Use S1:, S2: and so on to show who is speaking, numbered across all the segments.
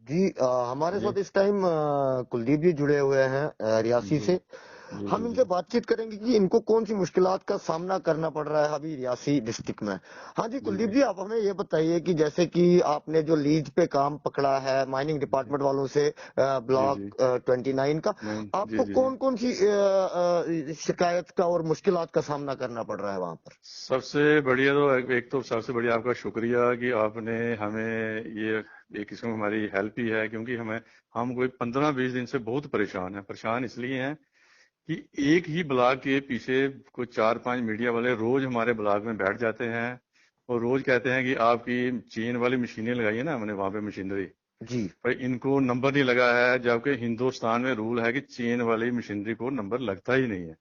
S1: जी हमारे
S2: जी
S1: साथ इस टाइम कुलदीप जी जुड़े हुए हैं रियासी
S2: जी
S1: से।
S2: जी
S1: हम
S2: जी
S1: इनसे
S2: जी
S1: बातचीत करेंगे कि इनको कौन सी मुश्किलात का सामना करना पड़ रहा है अभी रियासी डिस्ट्रिक्ट में। हाँ जी
S2: जी
S1: कुलदीप
S2: जी
S1: जी, आप हमें ये बताइए कि जैसे कि आपने जो लीज पे काम पकड़ा है माइनिंग
S2: जी
S1: डिपार्टमेंट वालों से
S2: जी
S1: ब्लॉक
S2: जी
S1: 29 का,
S2: नहीं जी
S1: आपको
S2: जी जी
S1: कौन कौन सी शिकायत का और मुश्किलात का सामना करना पड़ रहा है वहां पर।
S2: सबसे बढ़िया तो एक तो सबसे बढ़िया आपका शुक्रिया कि आपने हमें ये एक किस्म की हमारी हेल्प ही है, क्योंकि हम कोई 15-20 दिन से बहुत परेशान हैं। परेशान इसलिए हैं कि एक ही ब्लॉग के पीछे कोई 4-5 मीडिया वाले रोज हमारे ब्लॉग में बैठ जाते हैं और रोज कहते हैं कि आपकी चीन वाली मशीनें लगाई है ना हमने वहां पे मशीनरी,
S1: जी
S2: भाई इनको नंबर नहीं लगा है, जबकि हिंदुस्तान में रूल है कि चीन वाली मशीनरी को नंबर लगता ही नहीं है,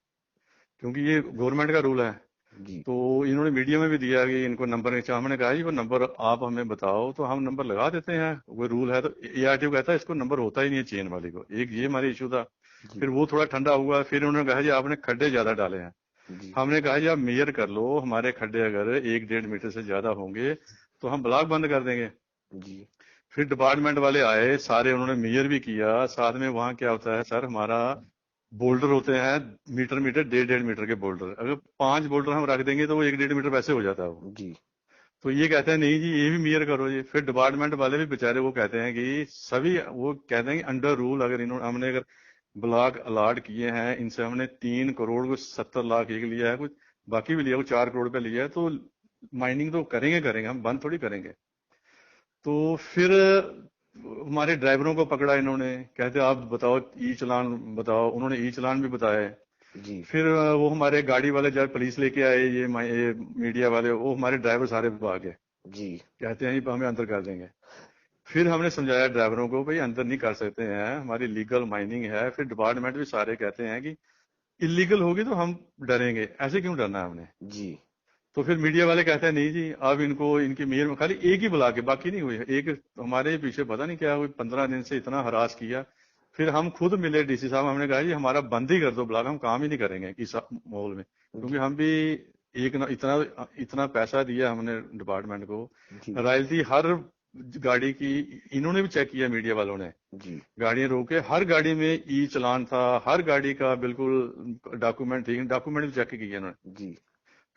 S2: क्योंकि ये गवर्नमेंट का रूल है।
S1: जी
S2: तो इन्होंने मीडिया में भी दिया कि इनको नंबर नहीं चाहिए। हमने कहा जी वो नंबर आप हमें बताओ तो हम नंबर लगा देते हैं, वो रूल है। तो एआरटीओ कहता है इसको नंबर होता ही नहीं है चेन वाली को। एक ये हमारी इशू था।
S1: जी
S2: फिर वो थोड़ा ठंडा हुआ, फिर उन्होंने कहा जी आपने खड्डे ज्यादा डाले हैं।
S1: जी
S2: हमने कहा जी आप मेजर कर लो, हमारे खड्डे अगर 1-1.5 मीटर से ज्यादा होंगे तो हम ब्लॉक बंद कर देंगे।
S1: जी
S2: फिर डिपार्टमेंट वाले आए सारे, उन्होंने मेजर भी किया साथ में। वहां क्या होता है सर, हमारा बोल्डर होते हैं मीटर मीटर 1.5-1.5 मीटर के बोल्डर, अगर 5 बोल्डर हम रख देंगे तो वो 1-1.5 मीटर वैसे हो जाता है वो।
S1: जी
S2: तो ये कहते हैं नहीं जी ये भी मेजर करो जी। फिर डिपार्टमेंट वाले भी बेचारे वो कहते हैं कि सभी वो कहते हैं कि अंडर रूल, अगर इन्होंने हमने अगर ब्लॉक अलॉट किए हैं, इनसे हमने 3 करोड़ को 70 लाख एक लिया है, कुछ बाकी भी लिया, वो 4 करोड़ पे लिया है, तो माइनिंग तो करेंगे करेंगे, हम बंद थोड़ी करेंगे। तो फिर हमारे ड्राइवरों को पकड़ा इन्होंने, कहते आप बताओ ई चलान बताओ, उन्होंने ई चलान भी बताए।
S1: जी
S2: फिर वो हमारे गाड़ी वाले जब पुलिस लेके आए, ये मीडिया वाले, वो हमारे ड्राइवर सारे भाग गए,
S1: जी
S2: कहते हैं जी हमें अंदर कर देंगे। फिर हमने समझाया ड्राइवरों को भाई अंदर नहीं कर सकते हैं, हमारी लीगल माइनिंग है। फिर डिपार्टमेंट भी सारे कहते हैं कि इलीगल होगी तो हम डरेंगे, ऐसे क्यों डरना है हमने।
S1: जी
S2: तो फिर मीडिया वाले कहते हैं नहीं जी अब इनको इनकी मेयर में खाली एक ही बुला के, बाकी नहीं हुई एक। हमारे पीछे पता नहीं क्या हुई, 15 दिन से इतना हरास किया। फिर हम खुद मिले डीसी साहब, हमने कहा जी हमारा बंद ही कर दो ब्लॉक, हम काम ही नहीं करेंगे इस माहौल में, क्योंकि
S1: जी
S2: हम भी एक ना इतना इतना पैसा दिया हमने डिपार्टमेंट को,
S1: जी
S2: रॉयल्टी हर गाड़ी की। इन्होंने भी चेक किया मीडिया वालों ने,
S1: जी
S2: गाड़ियां रोके, हर गाड़ी में ई चलान था, हर गाड़ी का बिल्कुल डॉक्यूमेंट ठीक, डॉक्यूमेंट भी चेक किए इन्होंने।
S1: जी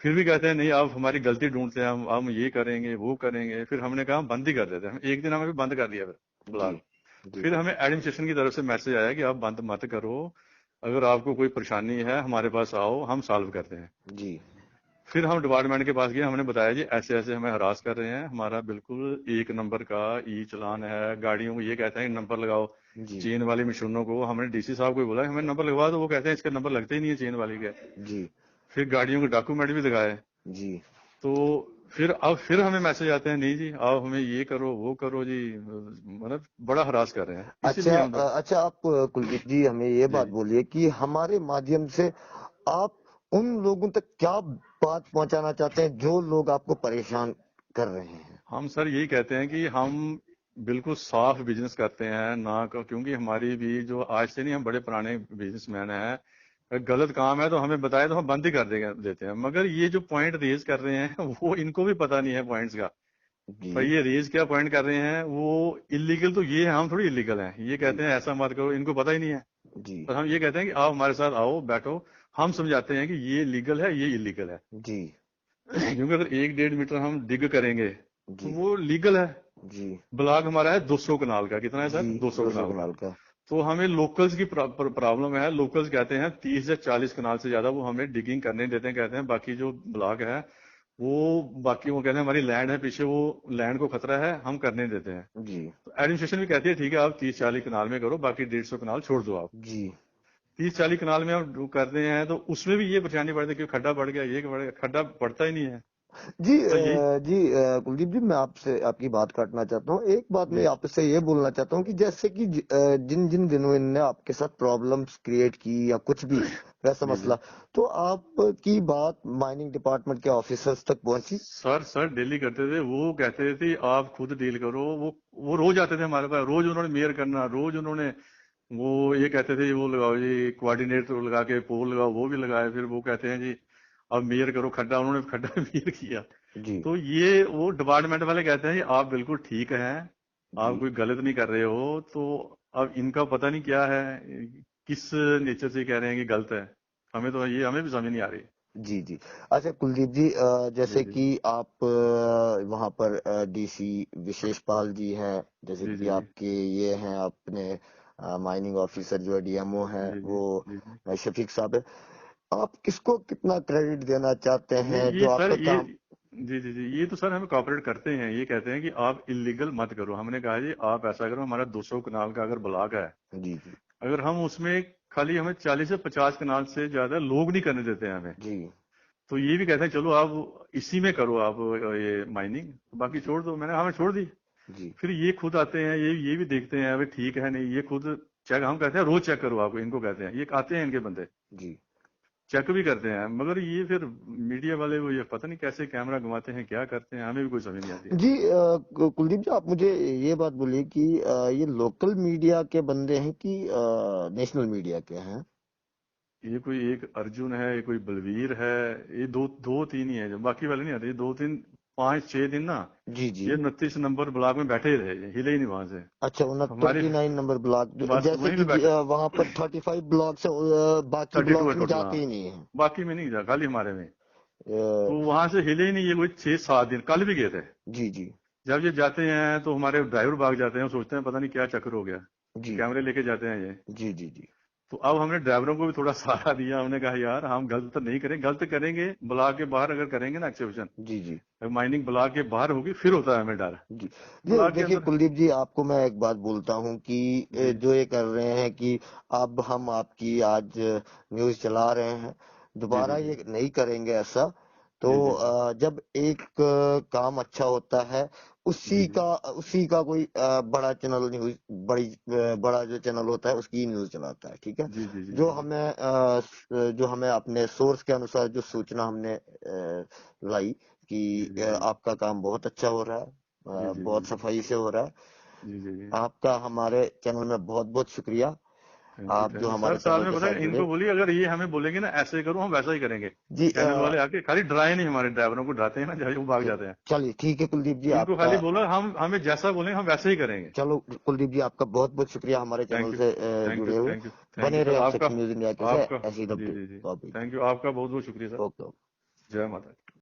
S2: फिर भी कहते हैं नहीं आप हमारी गलती ढूंढते हैं, हम ये करेंगे वो करेंगे। फिर हमने कहा हम बंद ही कर देते हैं, हम एक दिन हमें भी बंद कर दिया फिर
S1: जी
S2: ब्लॉक।
S1: जी
S2: फिर हमें एडमिनिस्ट्रेशन की तरफ से मैसेज आया कि आप बंद मत करो, अगर आपको कोई परेशानी है हमारे पास आओ, हम सॉल्व करते हैं।
S1: जी
S2: फिर हम डिपार्टमेंट के पास गए, हमने बताया जी ऐसे ऐसे हमें हरास कर रहे हैं, हमारा बिल्कुल 1 नंबर का ई चलान है, गाड़ियों को ये कहते हैं नंबर लगाओ,
S1: जी
S2: चेन वाली मशीनों को हमने डीसी साहब को बोला हमें नंबर लगवा दो, वो कहते हैं इसके नंबर लगते ही नहीं है चेन वाली के।
S1: जी
S2: फिर गाड़ियों के डॉक्यूमेंट भी लगाए।
S1: जी
S2: तो फिर हमें मैसेज आते हैं नहीं जी आप हमें ये करो वो करो जी, मतलब बड़ा हरास कर रहे हैं, इसीलिए
S1: अच्छा
S2: हम
S1: अच्छा, आप कुलदीप जी हमें ये
S2: जी
S1: बात बोलिए कि हमारे माध्यम से आप उन लोगों तक क्या बात पहुंचाना चाहते हैं जो लोग आपको परेशान कर रहे हैं।
S2: हम सर यही कहते हैं कि हम बिल्कुल साफ बिजनेस करते हैं ना, क्योंकि हमारी भी जो आज से नहीं, हम बड़े पुराने बिजनेसमैन हैं। अगर गलत काम है तो हमें बताए तो हम बंद ही कर देते हैं, मगर ये जो पॉइंट रेज कर रहे हैं वो इनको भी पता नहीं है पॉइंट्स का। भाई
S1: जी
S2: ये रेज क्या पॉइंट कर रहे हैं, वो इलीगल तो ये है, हम थोड़ी इलीगल हैं। ये
S1: जी
S2: कहते हैं ऐसा मत करो, इनको पता ही नहीं है।
S1: जी
S2: पर हम ये कहते हैं कि आप हमारे साथ आओ बैठो, हम समझाते हैं कि ये लीगल है ये इलीगल है।
S1: जी
S2: क्योंकि अगर 1-1.5 मीटर हम डिग करेंगे तो
S1: जी
S2: वो लीगल है।
S1: जी
S2: ब्लॉक हमारा है 200 कनाल का, कितना है
S1: जी
S2: सर, 200
S1: 200
S2: कनाल का।
S1: कनाल का।
S2: तो हमें लोकल्स की प्रॉब्लम है, लोकल्स कहते हैं 30 से 40 कनाल से ज्यादा वो हमें डिगिंग करने नहीं देते हैं, कहते हैं बाकी जो ब्लॉक है वो, बाकी वो कहते हैं हमारी लैंड है पीछे, वो लैंड को खतरा है, हम करने नहीं देते हैं।
S1: जी
S2: तो एडमिनिस्ट्रेशन भी कहती है ठीक है आप 30-40 कनाल में करो, बाकी 150 कनाल छोड़ दो आप।
S1: जी
S2: 30-40 कनाल में हम करते हैं तो उसमें भी ये परेशानी बढ़ती है कि खड्डा बढ़ गया, ये बढ़ गया, खड्डा पड़ता ही नहीं है।
S1: जी
S2: तो यही
S1: कुलदीप जी, मैं आपसे आपकी बात काटना चाहता हूँ। एक बात मैं
S2: जी
S1: आपसे ये बोलना चाहता हूँ कि जैसे कि जिन जिन दिनों इनने आपके साथ प्रॉब्लम्स क्रिएट की या कुछ भी वैसा
S2: जी जी
S1: मसला, तो आपकी बात माइनिंग डिपार्टमेंट के ऑफिसर्स तक पहुंची।
S2: सर डेली करते थे, वो कहते थे आप खुद डील करो। वो रोज आते थे हमारे पास, रोज उन्होंने मेयर करना, रोज उन्होंने वो ये कहते थे वो लगाओ जी कोऑर्डिनेटर लगा के पोल लगाओ, वो भी लगाए। फिर वो कहते हैं जी अब मेयर करो खड्डा, उन्होंने खड्डा मेयर किया।
S1: जी
S2: तो ये वो डिपार्टमेंट वाले कहते हैं जी आप बिल्कुल ठीक हैं, आप
S1: जी
S2: कोई गलत नहीं कर रहे हो, तो अब इनका पता नहीं क्या है, किस नेचर से कह रहे हैं कि गलत है। हमें तो ये हमें भी समझ नहीं आ रही।
S1: जी जी। अच्छा कुलदीप जी,
S2: जी
S1: जैसे
S2: जी
S1: कि आप वहाँ पर डीसी विशेष पाल जी हैं, जैसे
S2: जी
S1: कि
S2: जी जी
S1: आपके ये हैं अपने माइनिंग ऑफिसर जो डीएमओ हैं
S2: जी जी
S1: वो
S2: जी जी
S1: शफीक साहब है। आप किसको कितना क्रेडिट देना चाहते
S2: नहीं,
S1: हैं
S2: ये
S1: जो
S2: सर
S1: आपका
S2: ये
S1: काम?
S2: जी जी जी, ये तो सर हमें कॉपरेट करते हैं। ये कहते हैं कि आप इलीगल मत करो। हमने कहा जी आप ऐसा करो, हमारा 200 कनाल का अगर ब्लॉक है,
S1: जी जी
S2: अगर हम उसमें खाली हमें 40 से 50 कनाल से ज्यादा लोग नहीं करने देते हैं हमें,
S1: जी
S2: तो ये भी कहते हैं चलो आप इसी में करो आप ये माइनिंग, बाकी
S1: जी
S2: छोड़ दो। मैंने हमें छोड़ दी।
S1: जी
S2: फिर ये खुद आते हैं, ये भी देखते हैं अभी ठीक है नहीं, ये खुद चेक, हम कहते हैं रोज चेक करो आप, इनको कहते हैं, ये आते हैं इनके बंदे
S1: जी
S2: चेक भी करते हैं, मगर ये फिर मीडिया वाले वो ये पता नहीं कैसे कैमरा घुमाते हैं, क्या करते हैं, हमें भी कोई समझ नहीं आती है।
S1: जी। कुलदीप जी, आप मुझे ये बात बोलिए कि ये लोकल मीडिया के बंदे हैं कि नेशनल मीडिया के हैं?
S2: ये कोई एक अर्जुन है, ये कोई बलवीर है, ये दो दो तीन ही है, जो बाकी वाले नहीं आते। ये 2 दिन 5 6 दिन ना,
S1: जी जी।
S2: ये 29 नंबर ब्लॉक में बैठे ही रहे, ये हिले ही नहीं वहां से।
S1: अच्छा,
S2: हमारी
S1: 39 नंबर ब्लॉक,
S2: बस
S1: जैसे
S2: वहीं
S1: कि
S2: पे बैठे,
S1: वहां पर 35 ब्लॉक से बाकी
S2: 32 है
S1: ब्लॉक्स में
S2: टोटल,
S1: जाते
S2: हाँ।
S1: ही नहीं है।
S2: बाकी में नहीं जा, खाली हमारे में।
S1: अ,
S2: तो वहां से हिले ही नहीं, ये कोई 6 7 दिन, कल भी गए थे।
S1: जी जी
S2: जब ये जाते हैं तो हमारे ड्राइवर भाग जाते हैं, सोचते हैं पता नहीं क्या चक्कर हो गया,
S1: जी
S2: कैमरे लेके जाते हैं ये।
S1: जी जी जी
S2: तो अब हमने ड्राइवरों को भी थोड़ा सहारा दिया, हमने कहा यार हम गलत तो नहीं करें, गलत करेंगे ब्लॉक के बाहर अगर करेंगे ना एक्सेप्शन,
S1: जी जी
S2: अगर माइनिंग ब्लॉक के बाहर होगी फिर होता है हमें डर,
S1: जी जी।
S2: ब्लॉक के
S1: देखिए
S2: अंदर।
S1: कुलदीप जी, आपको मैं एक बात बोलता हूँ कि
S2: जी
S1: जो ये कर रहे हैं कि अब हम आपकी आज न्यूज़ चला रहे हैं,
S2: जी
S1: दोबारा
S2: जी जी
S1: ये नहीं करेंगे ऐसा। तो
S2: जी जी जी
S1: जब एक काम अच्छा होता है,
S2: जी जी
S1: उसी का कोई बड़ा चैनल न्यूज़, बड़ा जो चैनल होता है उसकी न्यूज़ चलाता है, ठीक है।
S2: जी जी जी
S1: जो
S2: जी
S1: हमें जो हमें अपने सोर्स के अनुसार जो सूचना हमने लाई कि
S2: जी जी
S1: आपका काम बहुत अच्छा हो रहा है,
S2: जी जी जी
S1: बहुत सफाई से हो रहा है।
S2: जी जी जी।
S1: आपका हमारे चैनल में बहुत बहुत शुक्रिया, आप
S2: थैंक
S1: जो
S2: यू सर।
S1: हमारे
S2: साथ
S1: चैनल
S2: में
S1: के
S2: पता
S1: साथ
S2: है
S1: जुड़े।
S2: इनको बोलिए, अगर ये हमें बोलेंगे ना ऐसे करो, हम वैसा ही करेंगे।
S1: जी
S2: चैनल वाले आके खाली डराए नहीं, हमारे ड्राइवरों को डराते हैं ना, जब वो भाग जाते हैं।
S1: चलिए ठीक है कुलदीप जी,
S2: इनको
S1: आपका।
S2: खाली बोलो हम हमें जैसा बोलेंगे हम वैसे ही करेंगे।
S1: चलो कुलदीप जी, आपका बहुत बहुत शुक्रिया हमारे चैनल
S2: थैंक यू
S1: से
S2: थैंक यू
S1: जुड़े हुए।
S2: थैंक यू थैंक यू
S1: बने
S2: सर
S1: रहे आपसे
S2: आपका।
S1: न्यूज़ इंडिया के से
S2: आपका
S1: ऐसी
S2: जी जी जी,
S1: टॉपिक।
S2: थैंक यू, आपका बहुत बहुत शुक्रिया सर।
S1: ओके।
S2: जय माता दी।